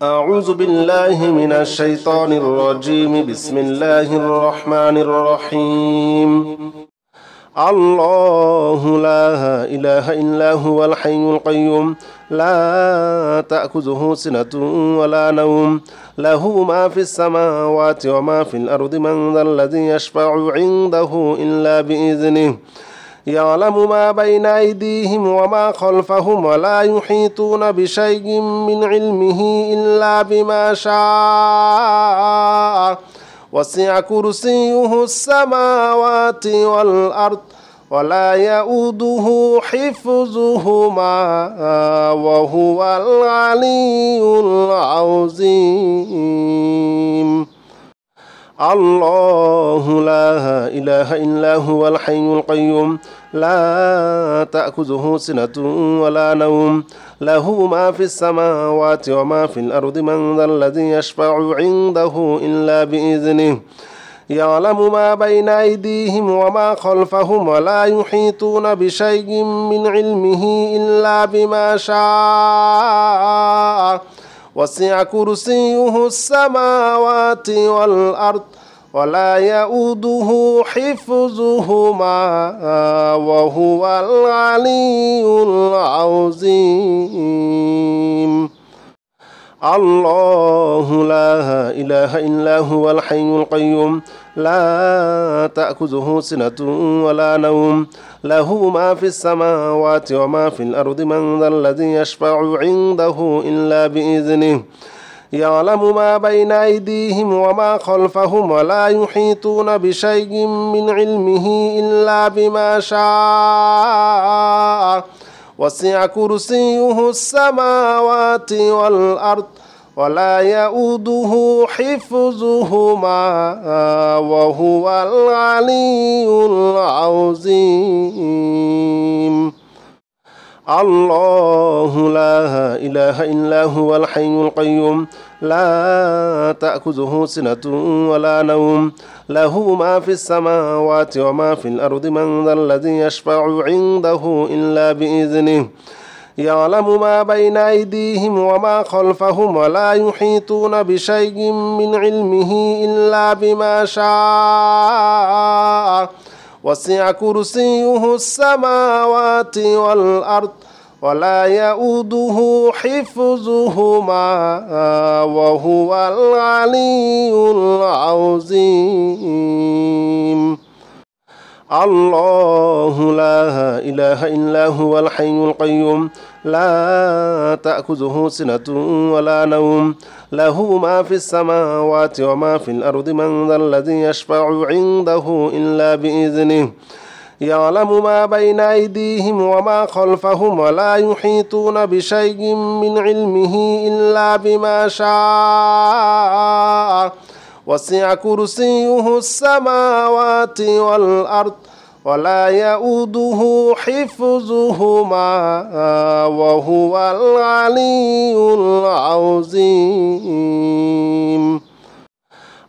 أعوذ بالله من الشيطان الرجيم بسم الله الرحمن الرحيم الله لا إله إلا هو الحي القيوم لا تأخذه سنة ولا نوم له ما في السماوات وما في الأرض من ذا الذي يشفع عنده إلا بإذنه يعلم ما بين أيديهم وما خلفهم ولا يحيطون بشيء من علمه إلا بما شاء وسع كرسيه السماوات والأرض ولا يؤوده حفظهما وهو العلي العظيم الله لا إله إلا هو الحي القيوم لا تأخذه سنة ولا نوم له ما في السماوات وما في الأرض من ذا الذي يشفع عنده إلا بإذنه يعلم ما بين أيديهم وما خلفهم ولا يحيطون بشيء من علمه إلا بما شاء وسع كرسيه السماوات والأرض ولا يؤوده حفظهما وهو العلي العظيم الله لا إله إلا هو الحي القيوم لا تأخذه سنة ولا نوم له ما في السماوات وما في الأرض من ذا الذي يشفع عنده إلا بإذنه يعلم ما بين أيديهم وما خلفهم ولا يحيطون بشيء من علمه إلا بما شاء وسع كرسيه السماوات والأرض ولا يؤوده حفظهما وهو العلي العظيم الله لا إله إلا هو الحي القيوم لا تأخذه سنة ولا نوم له ما في السماوات وما في الأرض من ذا الذي يشفع عنده إلا بإذنه يعلم ما بين أيديهم وما خلفهم ولا يحيطون بشيء من علمه إلا بما شاء وسع كرسيه السماوات والأرض ولا يؤوده حفظهما وهو العلي العظيم الله لا إله إلا هو الحي القيوم لا تأخذه سنة ولا نوم له ما في السماوات وما في الأرض من ذا الذي يشفع عنده إلا بإذنه يعلم ما بين أيديهم وما خلفهم ولا يحيطون بشيء من علمه إلا بما شاء وسع كرسيه السماوات والأرض ولا يؤوده حفظهما وهو العلي العظيم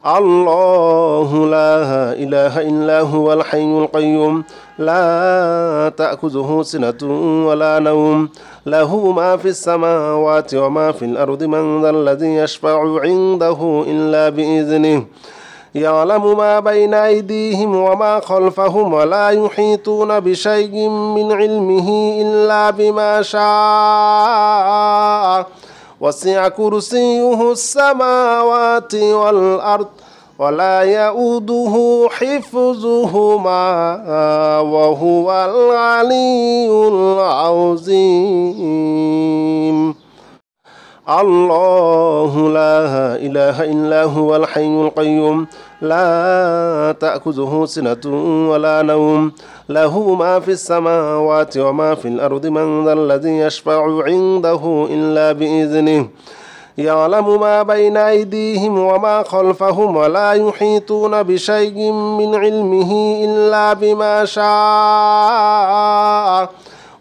الله لا إله إلا هو الحي القيوم لا تأخذه سنة ولا نوم له ما في السماوات وما في الأرض من ذا الذي يشفع عنده إلا بإذنه يعلم ما بين أيديهم وما خلفهم ولا يحيطون بشيء من علمه إلا بما شاء وسع كرسيه السماوات والأرض ولا يؤوده حفظهما وهو العلي العظيم الله لا إله إلا هو الحي القيوم لا تأخذه سنة ولا نوم له ما في السماوات وما في الأرض من ذا الذي يشفع عنده إلا بإذنه يعلم ما بين أيديهم وما خلفهم ولا يحيطون بشيء من علمه إلا بما شاء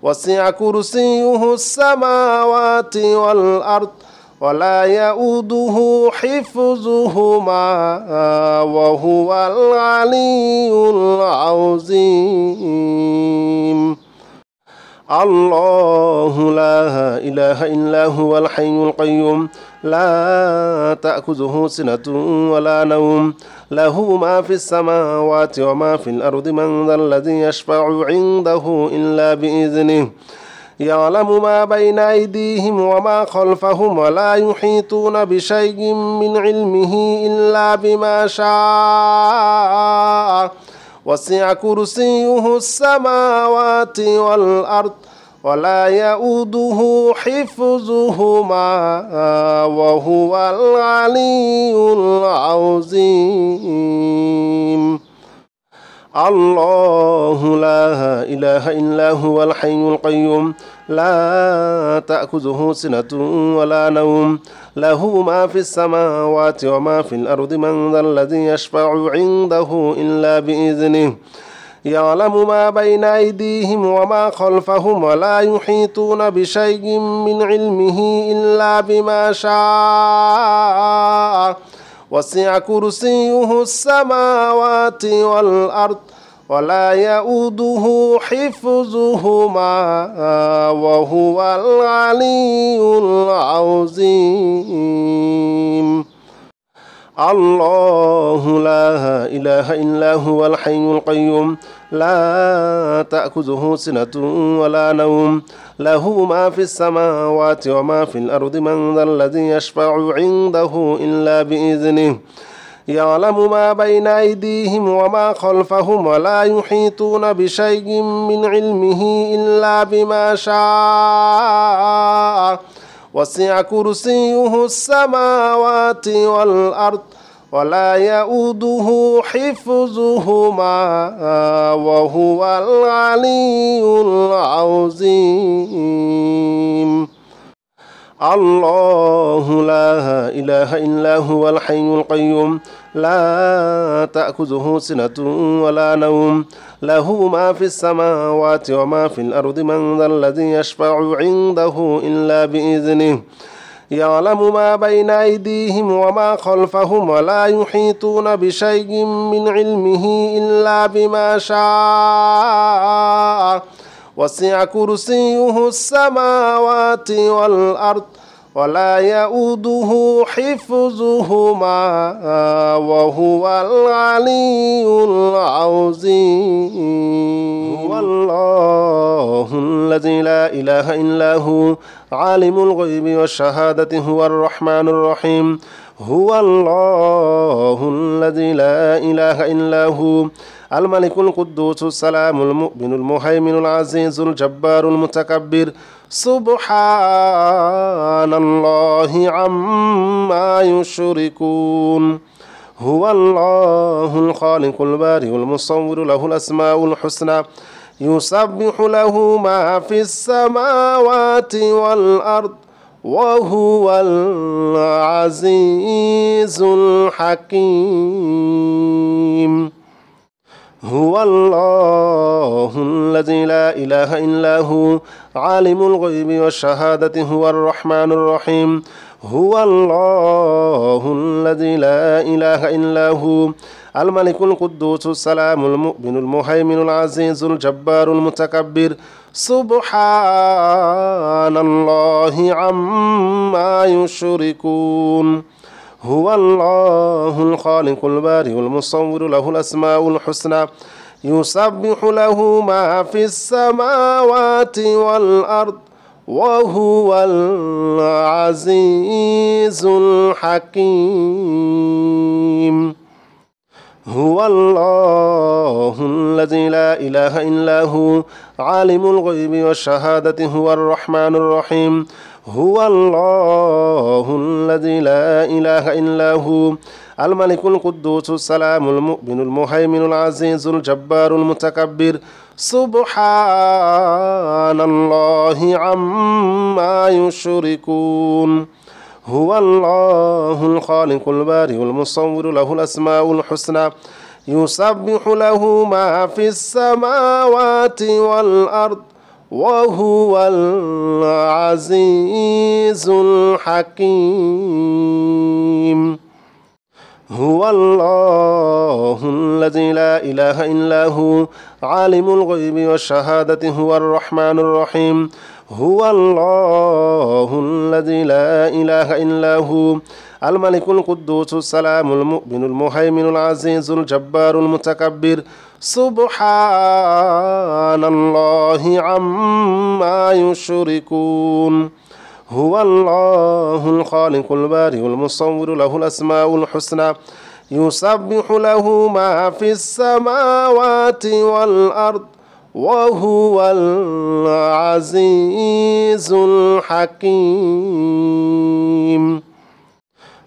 وسع كرسيه السماوات والأرض ولا يؤوده حفظهما وهو العلي العظيم الله لا إله إلا هو الحي القيوم لا تأخذه سنة ولا نوم له ما في السماوات وما في الأرض من ذا الذي يشفع عنده إلا بإذنه يعلم ما بين أيديهم وما خلفهم ولا يحيطون بشيء من علمه إلا بما شاء وسع كرسيه السماوات والأرض ولا يؤوده حفظهما وهو العلي العظيم الله لا إله إلا هو الحي القيوم لا تأخذه سنة ولا نوم له ما في السماوات وما في الأرض من ذا الذي يشفع عنده إلا بإذنه يعلم ما بين أيديهم وما خلفهم ولا يحيطون بشيء من علمه إلا بما شاء وسع كرسيه السماوات والأرض ولا يؤوده حفظهما وهو العلي العظيم الله لا إله إلا هو الحي القيوم لا تأخذه سنة ولا نوم له ما في السماوات وما في الأرض من ذا الذي يشفع عنده إلا بإذنه يعلم ما بين أيديهم وما خلفهم ولا يحيطون بشيء من علمه إلا بما شاء وسع كرسيه السماوات والأرض ولا يؤوده حفظهما وهو العلي العظيم الله لا إله إلا هو الحي القيوم لا تأخذه سنة ولا نوم له ما في السماوات وما في الأرض من ذا الذي يشفع عنده إلا بإذنه يعلم ما بين أيديهم وما خلفهم ولا يحيطون بشيء من علمه إلا بما شاء وسع كرسيه السماوات والأرض ولا يؤوده حفظهما وهو العلي العظيم هو الله الذي لا إله إلا هو عالم الغيب والشهادة هو الرحمن الرحيم هو الله الذي لا إله إلا هو الملك القدوس السلام المؤمن المهيمن العزيز الجبار المتكبر سبحان الله عما يشركون هو الله الخالق البارئ المصور له الأسماء الحسنى يسبح له ما في السماوات والأرض وهو العزيز الحكيم هو الله الذي لا إله إلا هو عالم الغيب والشهادة هو الرحمن الرحيم هو الله الذي لا إله إلا هو الملك القدوس السلام المؤمن المهيمن العزيز الجبار المتكبر سبحان الله عما يشركون هو الله الخالق البارئ المصور له الأسماء الحسنى يسبح له ما في السماوات والأرض وهو العزيز الحكيم هو الله الذي لا إله إلا هو عالم الغيب والشهادة هو الرحمن الرحيم هو الله الذي لا إله إلا هو الملك القدوس السلام المؤمن المهيمن العزيز الجبار المتكبر سبحان الله عما يشركون هو الله الخالق البارئ المصور له الأسماء الحسنى يسبح له ما في السماوات والأرض وهو العزيز الحكيم هو الله الذي لا إله إلا هو عالم الغيب والشهادة هو الرحمن الرحيم هو الله الذي لا إله إلا هو الملك القدوس السلام المؤمن المهيمن العزيز الجبار المتكبر سبحان الله عما يشركون هو الله الخالق البارئ المصور له الأسماء الحسنى يسبح له ما في السماوات والأرض وهو العزيز الحكيم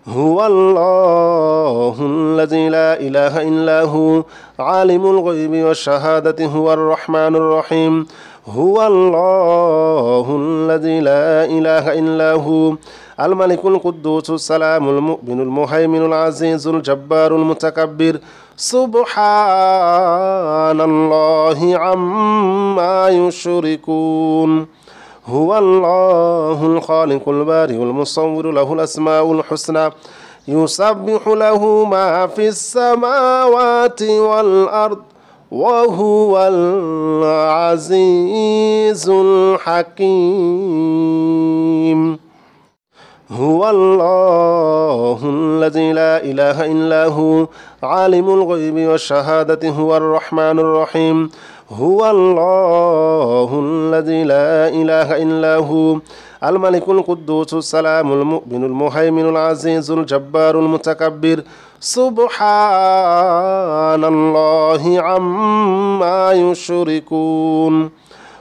هو الله الذي لا إله إلا هو عالم الغيب والشهادة هو الرحمن الرحيم هو الله الذي لا إله إلا هو الملك القدوس السلام المؤمن المهيمن العزيز الجبار المتكبر سبحان الله عما يشركون هو الله الخالق البارئ المصور له الأسماء الحسنى يسبح له ما في السماوات والأرض وهو العزيز الحكيم هو الله الذي لا إله إلا هو عالم الغيب والشهادة هو الرحمن الرحيم هو الله الذي لا إله إلا هو الملك القدوس السلام المؤمن المهيمن العزيز الجبار المتكبر سبحان الله عما يشركون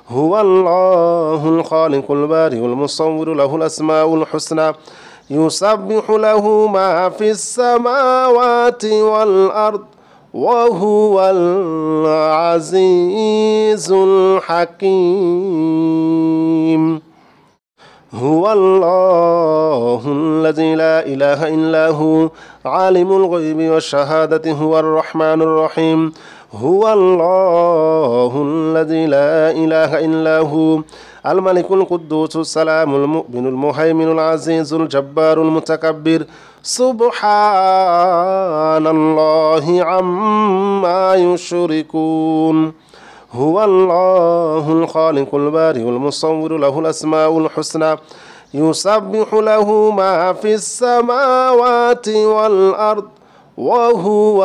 هو الله الخالق البارئ المصور له الأسماء الحسنى يسبح له ما في السماوات والأرض وهو العزيز الحكيم هو الله الذي لا إله إلا هو عالم الغيب والشهادة هو الرحمن الرحيم هو الله الذي لا إله إلا هو الملك القدوس السلام المؤمن المهيمن العزيز الجبار المتكبر سبحان الله عما يشركون هو الله الخالق البارئ المصور له الأسماء الحسنى يسبح له ما في السماوات والأرض وهو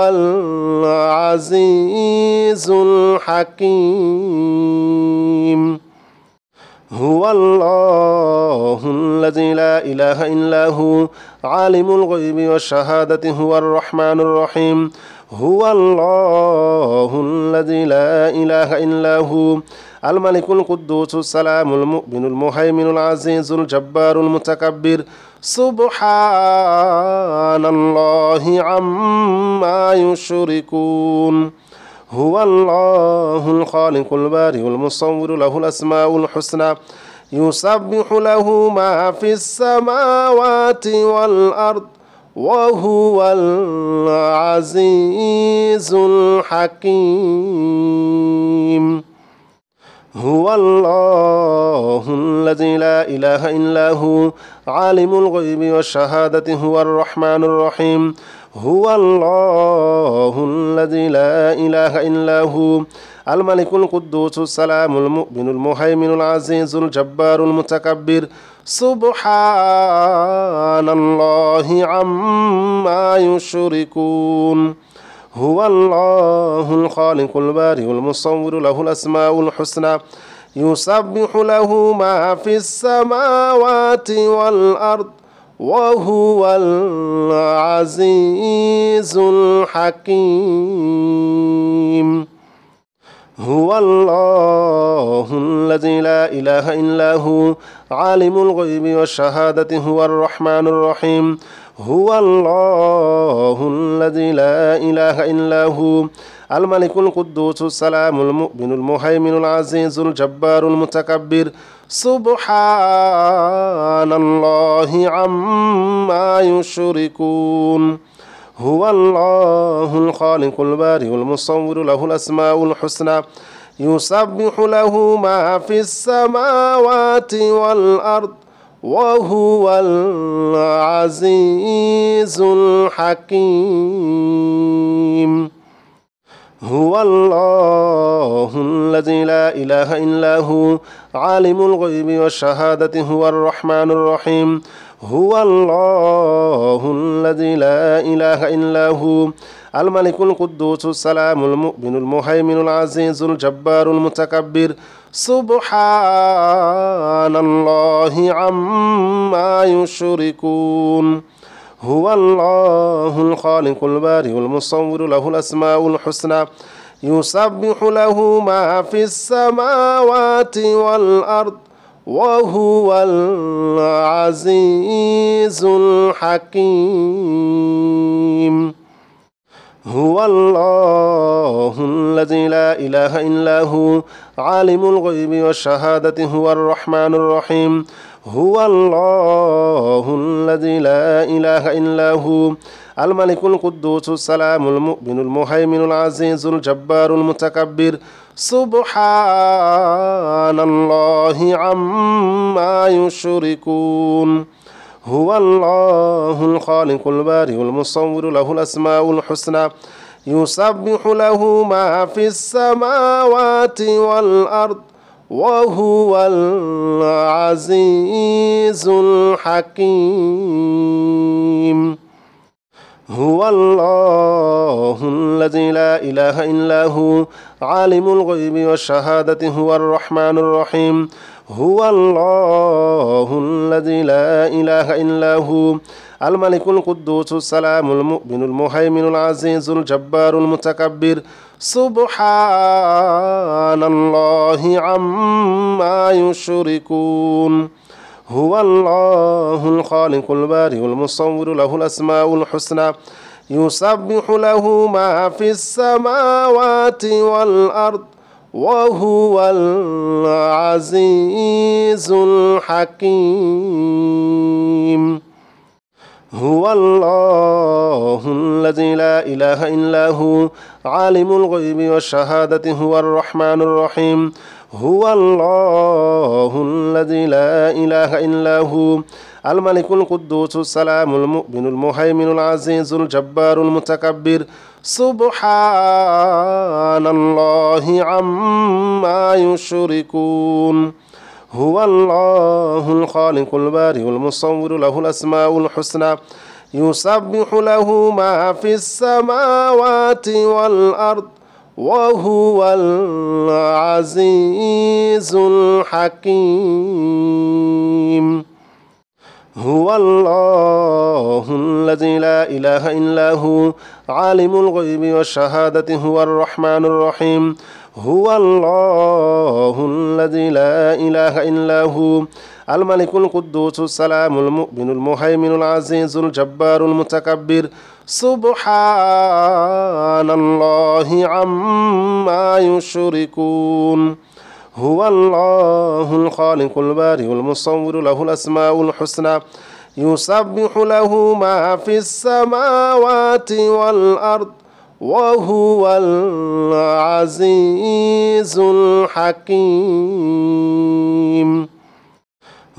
العزيز الحكيم هو الله الذي لا إله إلا هو عالم الغيب والشهادة هو الرحمن الرحيم هو الله الذي لا إله إلا هو الملك القدوس السلام المؤمن المهيمن العزيز الجبار المتكبر سبحان الله عما يشركون هو الله الخالق البارئ المصور له الأسماء الحسنى يسبح له ما في السماوات والأرض وهو العزيز الحكيم هو الله الذي لا إله إلا هو عالم الغيب والشهادة هو الرحمن الرحيم هو الله الذي لا إله إلا هو الملك القدوس السلام المؤمن المهيمن العزيز الجبار المتكبر سبحان الله عما يشركون هو الله الخالق البارئ المصور له الأسماء الحسنى يسبح له ما في السماوات والأرض وهو العزيز الحكيم هو الله الذي لا إله إلا هو عالم الغيب والشهادة هو الرحمن الرحيم هو الله الذي لا إله إلا هو الملك القدوس السلام المؤمن المهيمن العزيز الجبار المتكبر سبحان الله عما يشركون هو الله الخالق البارئ المصور له الأسماء الحسنى يسبح له ما في السماوات والأرض وهو العزيز الحكيم. هو الله الذي لا إله إلا هو عالم الغيب والشهادة هو الرحمن الرحيم. هو الله الذي لا إله إلا هو الملك القدوس السلام المؤمن المهيمن العزيز الجبار المتكبر. سبحان الله عما يشركون. هو الله الخالق البارئ المصور له الأسماء الحسنى يسبح له ما في السماوات والأرض وهو العزيز الحكيم. هو الله الذي لا إله إلا هو عالم الغيب والشهادة هو الرحمن الرحيم. هو الله الذي لا إله إلا هو الملك القدوس السلام المؤمن المهيمن العزيز الجبار المتكبر. سبحان الله عما يشركون. هو الله الخالق البارئ المصور له الأسماء الحسنى يسبح له ما في السماوات والأرض وهو العزيز الحكيم. هو الله الذي لا إله إلا هو عالم الغيب والشهادة هو الرحمن الرحيم. هو الله الذي لا إله إلا هو الملك القدوس السلام المؤمن المهيمن العزيز الجبار المتكبر. سبحان الله عما يشركون. هو الله الخالق البارئ المصور له الأسماء الحسنى يسبح له ما في السماوات والأرض وهو العزيز الحكيم. هو الله الذي لا إله إلا هو عالم الغيب والشهادة هو الرحمن الرحيم. هو الله الذي لا إله إلا هو الملك القدوس السلام المؤمن المهيمن العزيز الجبار المتكبر. سبحان الله عما يشركون. هو الله الخالق البارئ المصور له الأسماء الحسنى يسبح له ما في السماوات والأرض وهو العزيز الحكيم. هو الله الذي لا إله إلا هو عالم الغيب والشهادة هو الرحمن الرحيم. هو الله الذي لا إله إلا هو الملك القدوس السلام المؤمن المهيمن العزيز الجبار المتكبر. سبحان الله عما يشركون. هو الله الخالق البارئ المصور له الأسماء الحسنى يسبح له ما في السماوات والأرض وهو العزيز الحكيم.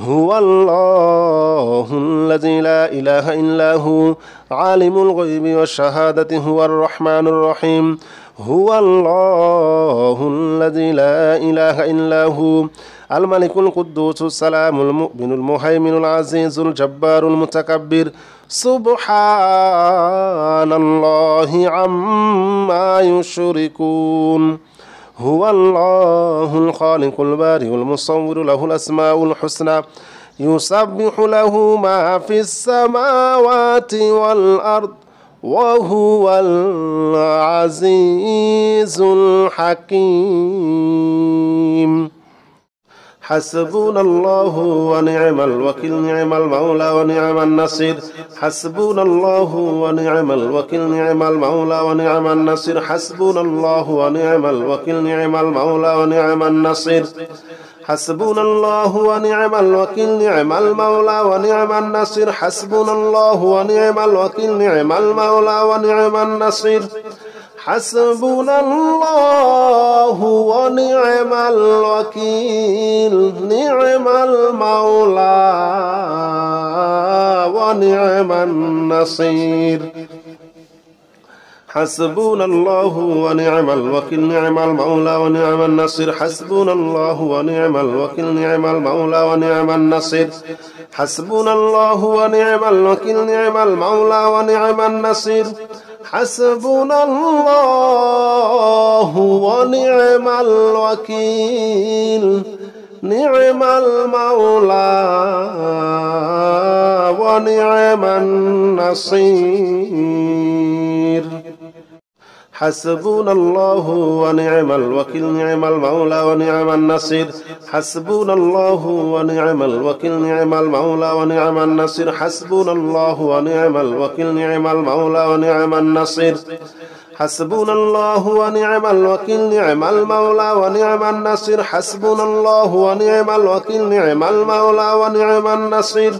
هو الله الذي لا إله إلا هو عالم الغيب والشهادة هو الرحمن الرحيم. هو الله الذي لا إله إلا هو الملك القدوس السلام المؤمن المهيمن العزيز الجبار المتكبر. سبحان الله عما يشركون. هو الله الخالق البارئ المصور له الأسماء الحسنى يسبح له ما في السماوات والأرض وهو العزيز الحكيم. حسبنا الله ونعم الوكيل نعم المولى ونعم النصير. حسبنا الله ونعم الوكيل نعم المولى ونعم النصير. حسبنا الله ونعم الوكيل نعم المولى ونعم النصير. حسبنا الله ونعم الوكيل نعم المولى ونعم النصير. حسبنا الله ونعم الوكيل نعم المولى ونعم النصير. حسبنا الله ونعم الوكيل نعم المولى ونعم النصير حسبنا الله ونعم الوكيل نعم المولى ونعم النصير حسبنا الله ونعم الوكيل نعم المولى ونعم النصير حسبنا الله ونعم الوكيل نعم المولى ونعم النصير حسبنا الله ونعم الوكيل نعم المولى ونعم النصير حسبنا الله ونعم الوكيل نعم المولى ونعم النصير حسبنا الله ونعم الوكيل نعم المولى ونعم النصير حسبنا الله ونعم الوكيل نعم المولى ونعم النصير حسبنا الله ونعم الوكيل نعم المولى ونعم النصير حسبنا الله ونعم الوكيل نعم المولى ونعم النصير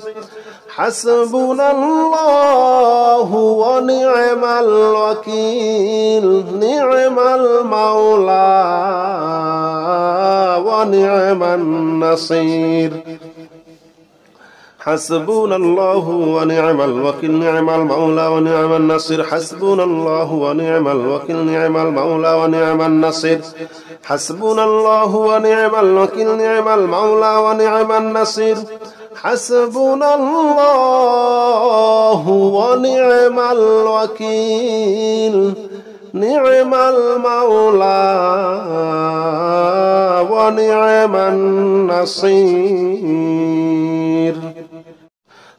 حسبنا الله ونعم الوكيل نعم المولى ونعم النصير حسبنا الله ونعم الوكيل نعم المولى ونعم النصير حسبنا الله ونعم الوكيل نعم المولى ونعم النصير حسبنا الله ونعم الوكيل نعم المولى ونعم النصير حسبنا الله ونعم الوكيل نعم المولى ونعم النصير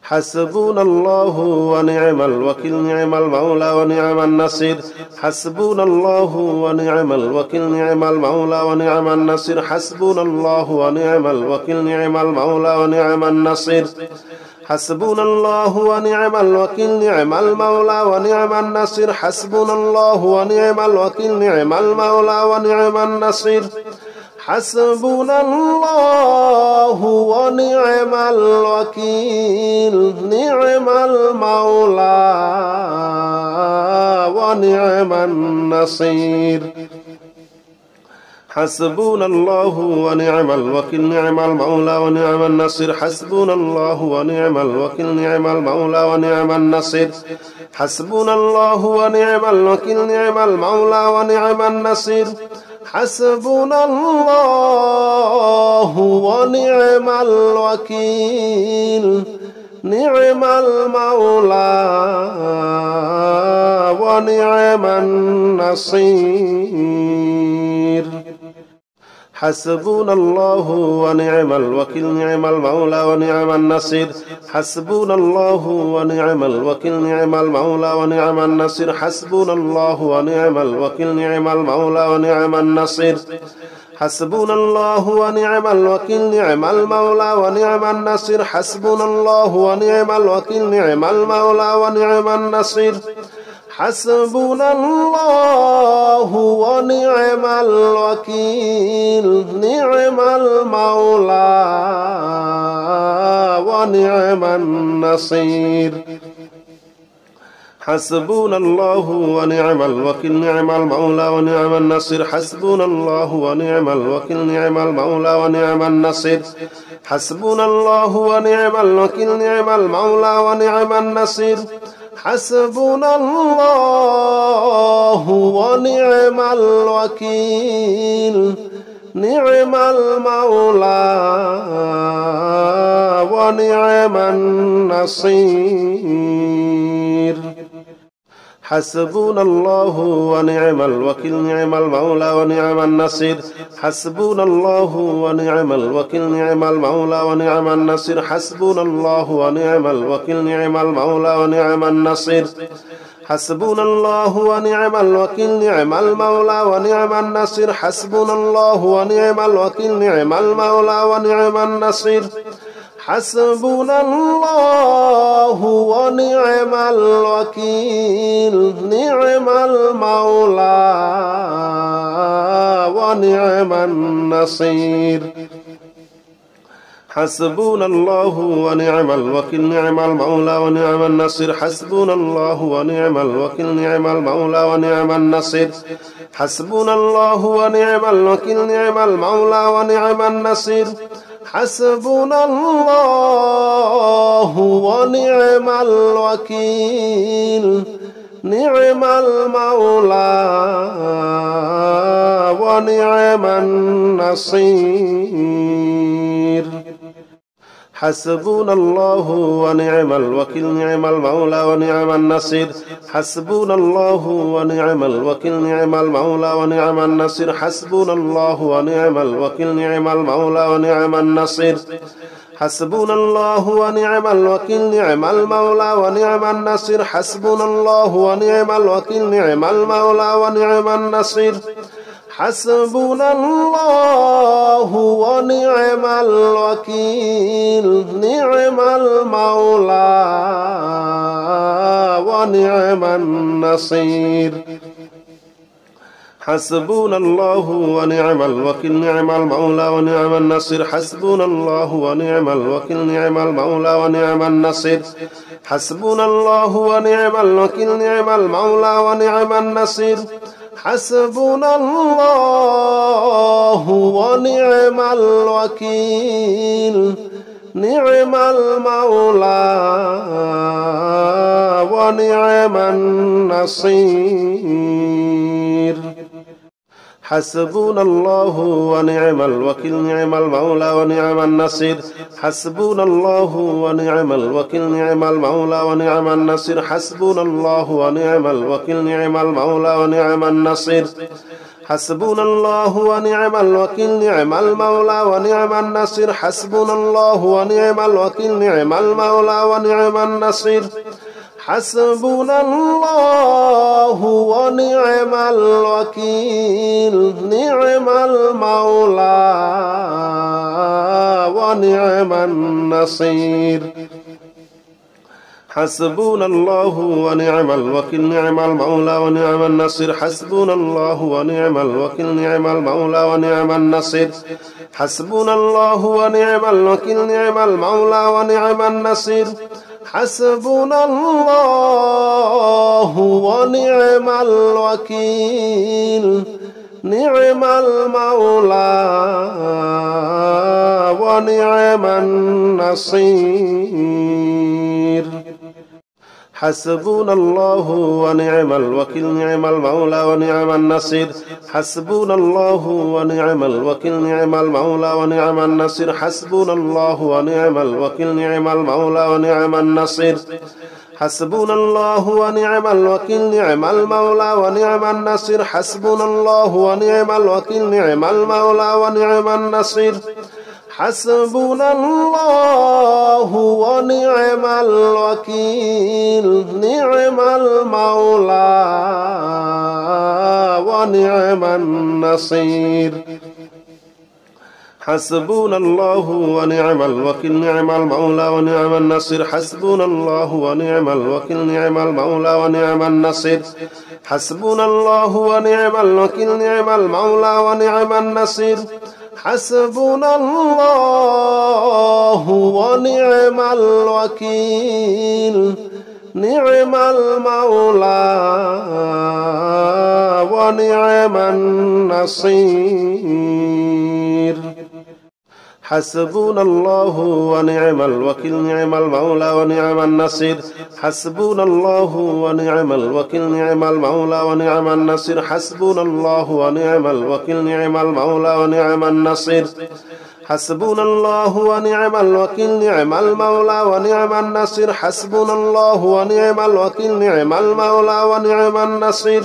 حسبنا الله ونعم الوكيل نعم المولى ونعم النصير حسبنا الله ونعم الوكيل نعم المولى ونعم النصير حسبنا الله ونعم الوكيل نعم المولى ونعم النصير حسبنا الله ونعم الوكيل نعم المولى ونعم النصير حسبنا الله ونعم الوكيل نعم المولى ونعم النصير حسبنا الله ونعم الوكيل نعم المولى ونعم النصير حسبنا الله ونعم الوكيل نعم المولى ونعم النصير حسبنا الله ونعم الوكيل نعم المولى ونعم النصير حسبنا الله ونعم الوكيل نعم المولى ونعم النصير حسبنا الله ونعم الوكيل نعم المولى ونعم النصير حسبنا الله ونعم الوكيل نعم المولى ونعم النصير حسبنا الله ونعم الوكيل نعم المولى ونعم النصير حسبنا الله ونعم الوكيل نعم المولى ونعم النصير حسبنا الله ونعم الوكيل نعم المولى ونعم النصير حسبنا الله ونعم الوكيل نعم المولى ونعم النصير حسبنا الله ونعم الوكيل نعم المولى ونعم النصير حسبنا الله ونعم الوكيل نعم المولى ونعم النصير حسبنا الله ونعم الوكيل نعم المولى ونعم النصير حسبنا الله ونعم الوكيل نعم المولى ونعم النصير حسبنا الله ونعم الوكيل نعم المولى ونعم النصير حسبنا الله ونعم الوكيل نعم المولى ونعم النصير حسبنا الله ونعم الوكيل نعم المولى ونعم النصير حسبنا الله ونعم الوكيل نعم المولى ونعم النصير حسبنا الله ونعم الوكيل نعم المولى ونعم النصير حسبنا الله ونعم الوكيل نعم المولى ونعم النصير حسبنا الله ونعم الوكيل نعم المولى ونعم النصير حسبنا الله ونعم الوكيل نعم المولى ونعم النصير حسبنا الله ونعم الوكيل نعم المولى ونعم النصير حسبنا الله ونعم الوكيل نعم المولى ونعم النصير حسبنا الله ونعم الوكيل نعم المولى ونعم النصير حسبنا الله ونعم الوكيل نعم المولى ونعم النصير حسبنا الله ونعم الوكيل نعم المولى ونعم النصير حسبنا الله ونعم الوكيل نعم المولى ونعم النصير حسبنا الله ونعم الوكيل نعم المولى ونعم النصير حسبنا الله ونعم الوكيل نعم المولى ونعم النصير حسبنا الله ونعم الوكيل نعم المولى ونعم النصير حسبنا الله ونعم الوكيل نعم المولى ونعم النصير حسبنا الله ونعم الوكيل نعم المولى ونعم النصير حسبنا الله ونعم الوكيل نعم المولى ونعم النصير حسبنا الله ونعم الوكيل نعم المولى ونعم النصير حسبنا الله ونعم الوكيل نعم المولى ونعم النصير حسبنا الله ونعم الوكيل نعم المولى ونعم النصير حسبنا الله ونعم الوكيل نعم المولى ونعم النصير حسبنا الله ونعم الوكيل نعم المولى ونعم النصير حسبنا الله ونعم الوكيل نعم المولى ونعم النصير حسبنا الله ونعم الوكيل نعم المولى ونعم النصير حسبنا الله ونعم الوكيل نعم المولى ونعم النصير حسبنا الله ونعم الوكيل نعم المولى ونعم النصير حسبنا الله ونعم الوكيل نعم المولى ونعم النصير حسبنا الله ونعم الوكيل نعم المولى ونعم النصير حسبنا الله ونعم الوكيل نعم المولى ونعم النصير حسبنا الله ونعم الوكيل نعم المولى ونعم النصير حسبنا الله ونعم الوكيل نعم المولى ونعم النصير حسبنا الله ونعم الوكيل نعم المولى ونعم النصير حسبنا الله ونعم الوكيل نعم المولى ونعم النصير حسبنا الله ونعم الوكيل نعم المولى ونعم النصير حسبنا الله ونعم الوكيل نعم المولى ونعم النصير حسبنا الله ونعم الوكيل نعم المولى ونعم النصير حسبنا الله ونعم الوكيل نعم المولى ونعم النصير حسبنا الله ونعم الوكيل نعم المولى ونعم النصير حسبنا الله ونعم الوكيل نعم المولى ونعم النصير حسبنا الله ونعم الوكيل نعم المولى ونعم النصير حسبنا الله ونعم الوكيل نعم المولى ونعم النصير حسبنا الله ونعم الوكيل نعم المولى ونعم النصير حسبنا الله ونعم الوكيل نعم المولى ونعم النصير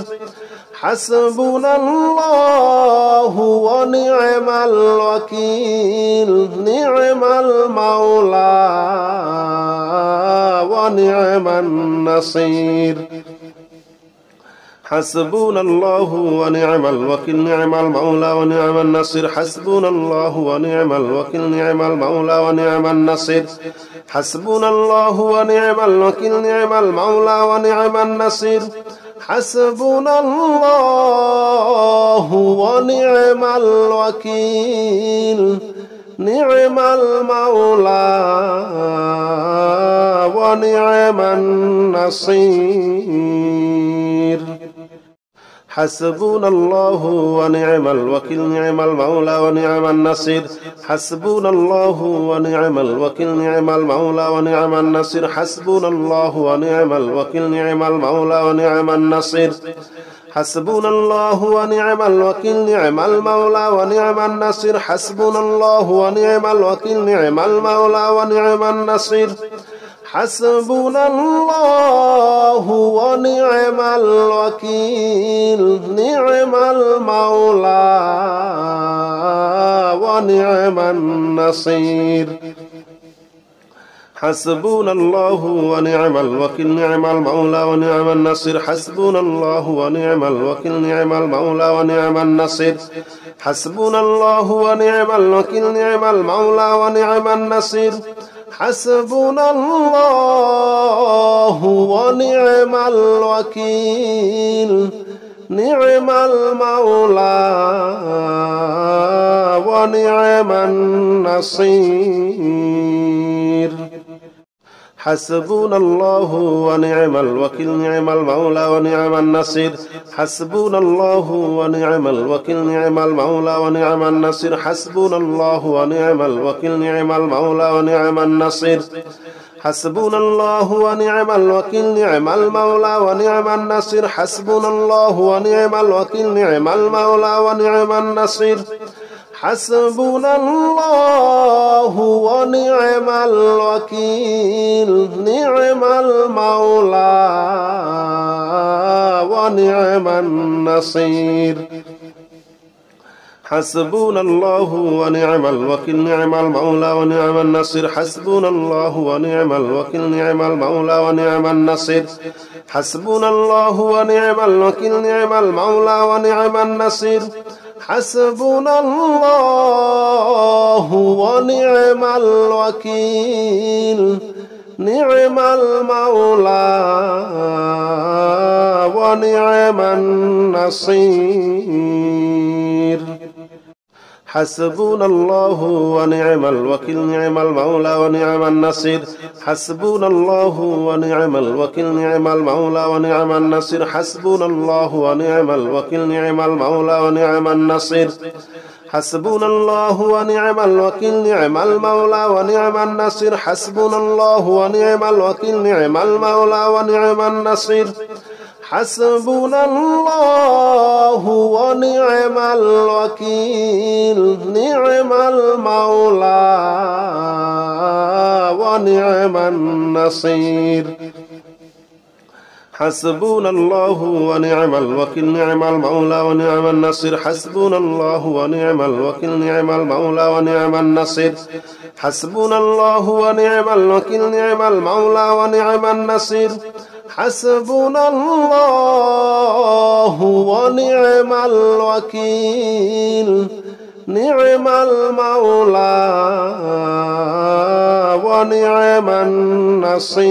حسبنا الله ونعم الوكيل نعم المولى ونعم النصير حسبنا الله ونعم الوكيل نعم المولى ونعم النصير حسبنا الله ونعم الوكيل نعم المولى ونعم النصير حسبنا الله ونعم الوكيل نعم المولى ونعم النصير حسبنا الله ونعم الوكيل نعم المولى ونعم النصير حسبنا الله ونعم الوكيل نعم المولى ونعم النصير حسبنا الله ونعم الوكيل نعم المولى ونعم النصير حسبنا الله ونعم الوكيل نعم المولى ونعم النصير حسبنا الله ونعم الوكيل نعم المولى ونعم النصير حسبنا الله ونعم الوكيل نعم المولى ونعم النصير حسبنا الله ونعم الوكيل نعم المولى ونعم النصير حسبنا الله ونعم الوكيل نعم المولى ونعم النصير حسبنا الله ونعم الوكيل نعم المولى ونعم النصير حسبنا الله ونعم الوكيل نعم المولى ونعم النصير حسبنا الله ونعم الوكيل نعم المولى ونعم النصير حسبنا الله ونعم الوكيل نعم المولى ونعم النصير حسبنا الله ونعم الوكيل نعم المولى ونعم النصير حسبنا الله ونعم الوكيل نعم المولى ونعم النصير حسبنا الله ونعم الوكيل نعم المولى ونعم النصير حسبنا الله ونعم الوكيل نعم المولى ونعم النصير حسبنا الله ونعم الوكيل نعم المولى ونعم النصير حسبنا الله ونعم الوكيل نعم المولى ونعم النصير حسبنا الله ونعم الوكيل نعم المولى ونعم النصير حسبنا الله ونعم الوكيل نعم المولى ونعم النصير حسبنا الله ونعم الوكيل نعم المولى ونعم النصير حسبنا الله ونعم الوكيل نعم المولى ونعم النصير حسبنا الله ونعم الوكيل نعم المولى ونعم النصير حسبنا الله ونعم الوكيل نعم المولى ونعم النصير حسبنا الله ونعم الوكيل نعم المولى ونعم النصير حسبنا الله ونعم الوكيل نعم المولى ونعم النصير حسبنا الله ونعم الوكيل نعم المولى ونعم النصير حسبنا الله ونعم الوكيل نعم المولى ونعم النصير حسبنا الله ونعم الوكيل نعم المولى ونعم النصير حسبنا الله ونعم الوكيل نعم المولى ونعم النصير حسبنا الله ونعم الوكيل نعم المولى ونعم النصير